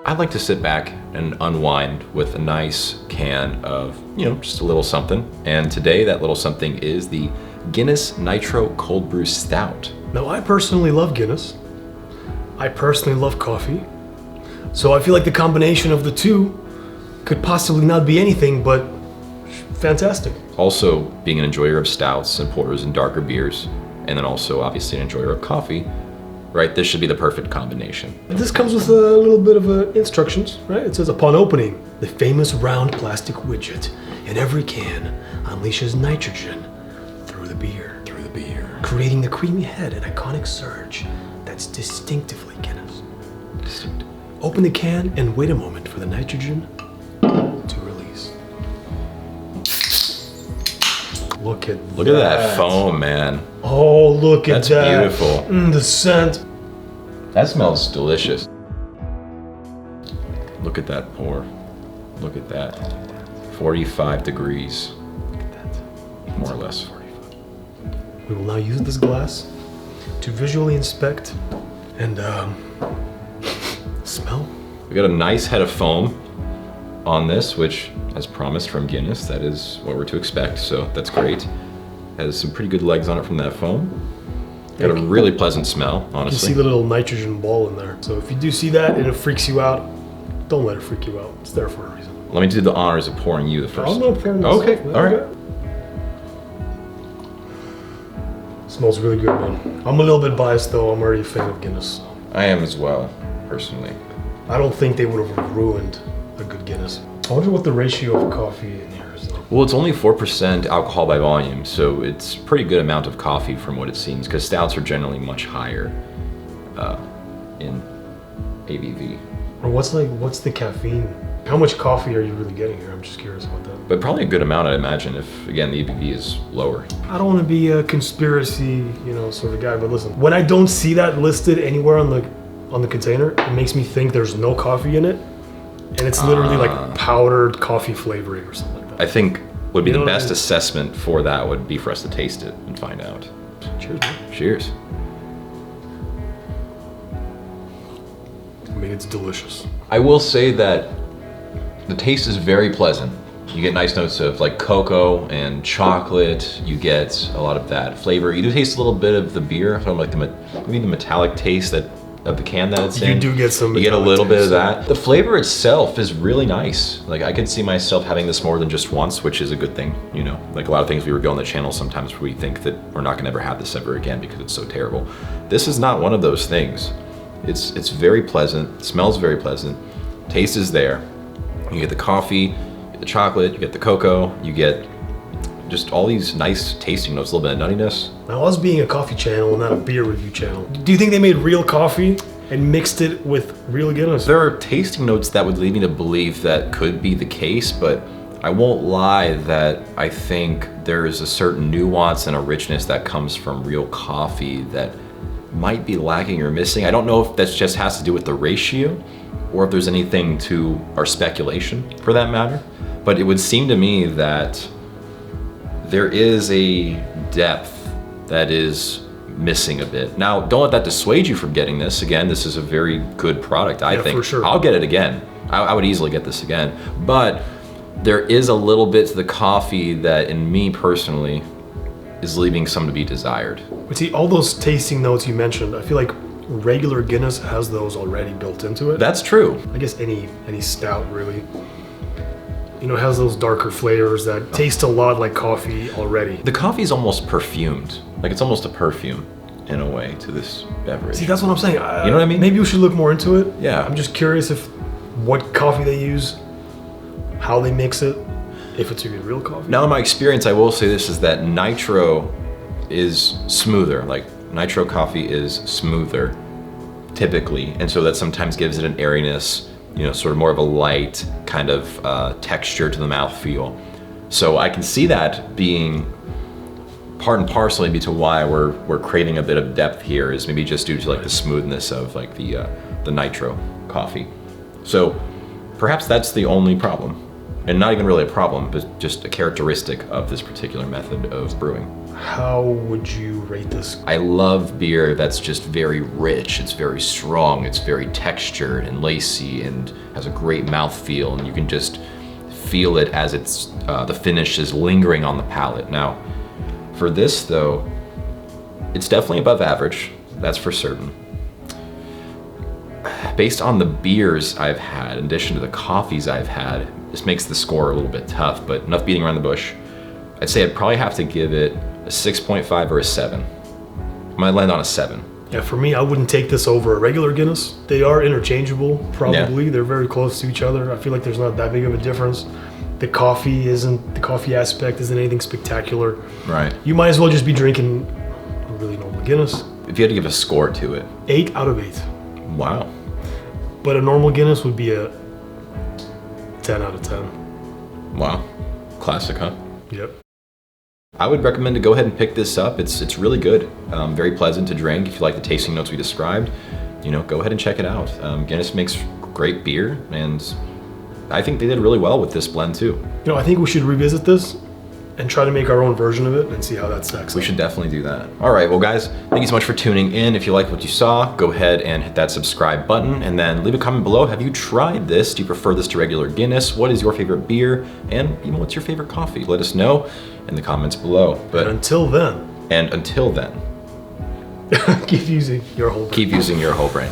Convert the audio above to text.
I like to sit back and unwind with a nice can of, just a little something. And today that little something is the Guinness Nitro Cold Brew Stout. Now, I personally love Guinness. I personally love coffee. So I feel like the combination of the two could possibly not be anything but fantastic. Also, being an enjoyer of stouts and porters and darker beers, and then also obviously an enjoyer of coffee, right? This should be the perfect combination. This comes with a little bit of instructions, right? It says, upon opening, the famous round plastic widget in every can unleashes nitrogen through the beer, creating the creamy head and iconic surge that's distinctively Guinness. Open the can and wait a moment for the nitrogen to release. Look at that foam, man. Oh, look at that. That's beautiful. The scent. That smells delicious. Look at that pour. Look at that. 45 degrees. Look at that. More or less. 45. We will now use this glass to visually inspect and smell. We got a nice head of foam on this, which, as promised from Guinness, that is what we're to expect, so that's great. Has some pretty good legs on it from that foam. Got a really pleasant smell, honestly. You can see the little nitrogen ball in there. So if you do see that and it freaks you out, don't let it freak you out. It's there for a reason. Let me do the honors of pouring you the first. I'm gonna pour myself. Okay, all right. Smells really good, man. I'm a little bit biased though. I'm already a fan of Guinness. So. I am as well, personally. I don't think they would have ruined a good Guinness. I wonder what the ratio of coffee in here is though. Well, it's only 4% alcohol by volume, so it's a pretty good amount of coffee from what it seems, because stouts are generally much higher in ABV. Or what's the caffeine? How much coffee are you really getting here? I'm just curious about that. But probably a good amount, I imagine, if, again, the ABV is lower. I don't want to be a conspiracy, sort of guy, but listen, when I don't see that listed anywhere on the container, it makes me think there's no coffee in it, and it's literally like powdered coffee flavoring or something like that. I think would be the best assessment for that would be for us to taste it and find out. Cheers, man. Cheers. I mean, it's delicious. I will say that the taste is very pleasant. You get nice notes of like cocoa and chocolate. You get a lot of that flavor. You do taste a little bit of the beer, from like maybe the metallic taste of the can that it's in. You do get some. You get a little bit of that. The flavor itself is really nice. Like I could see myself having this more than just once, which is a good thing. Like a lot of things we reveal on the channel, sometimes we think that we're not gonna ever have this ever again because it's so terrible. This is not one of those things. It's very pleasant. Smells very pleasant. Taste is there. You get the coffee, you get the chocolate, you get the cocoa, you get just all these nice tasting notes, a little bit of nuttiness. Now, us being a coffee channel and not a beer review channel, do you think they made real coffee and mixed it with real Guinness? There are tasting notes that would lead me to believe that could be the case, but I won't lie that I think there is a certain nuance and a richness that comes from real coffee that might be lacking or missing. I don't know if that just has to do with the ratio or if there's anything to our speculation for that matter, but it would seem to me that there is a depth that is missing a bit. Now, don't let that dissuade you from getting this. Again, this is a very good product, I think. For sure. I'll get it again. I would easily get this again, but there is a little bit to the coffee that, in me personally, is leaving some to be desired. But see, all those tasting notes you mentioned, I feel like regular Guinness has those already built into it. That's true. I guess any stout really, has those darker flavors that taste a lot like coffee already. The coffee is almost perfumed. Like it's almost a perfume in a way to this beverage. See, that's what I'm saying. You know what I mean? Maybe we should look more into it. Yeah. I'm just curious what coffee they use, how they mix it, if it's even real coffee. Now, in my experience, I will say this is that nitro is smoother. Like nitro coffee is smoother typically, and so that sometimes gives it an airiness, sort of more of a light kind of texture to the mouthfeel. So I can see that being part and parcel maybe to why we're creating a bit of depth here, is maybe just due to like the smoothness of like the nitro coffee. So perhaps that's the only problem, and not even really a problem, but just a characteristic of this particular method of brewing. How would you rate this? I love beer that's just very rich, it's very strong, it's very textured and lacy and has a great mouthfeel, and you can just feel it as the finish is lingering on the palate. Now, for this though, it's definitely above average, that's for certain. Based on the beers I've had, in addition to the coffees I've had, this makes the score a little bit tough, but enough beating around the bush. I'd say I'd probably have to give it a 6.5 or a 7. I might land on a 7. Yeah, for me, I wouldn't take this over a regular Guinness. They are interchangeable, probably. Yeah. They're very close to each other. I feel like there's not that big of a difference. The coffee aspect isn't anything spectacular. Right. You might as well just be drinking a really normal Guinness. If you had to give a score to it. 8 out of 8. Wow. But a normal Guinness would be a 10 out of 10. Wow. Classic, huh? Yep. I would recommend to go ahead and pick this up. It's really good. Very pleasant to drink. If you like the tasting notes we described, go ahead and check it out. Guinness makes great beer, and I think they did really well with this blend too. I think we should revisit this and try to make our own version of it and see how that stacks up. We should definitely do that. All right, well guys, thank you so much for tuning in. If you like what you saw, go ahead and hit that subscribe button and then leave a comment below. Have you tried this? Do you prefer this to regular Guinness? What is your favorite beer? And what's your favorite coffee? Let us know in the comments below. But until then, keep using your whole brain. Keep using your whole brain.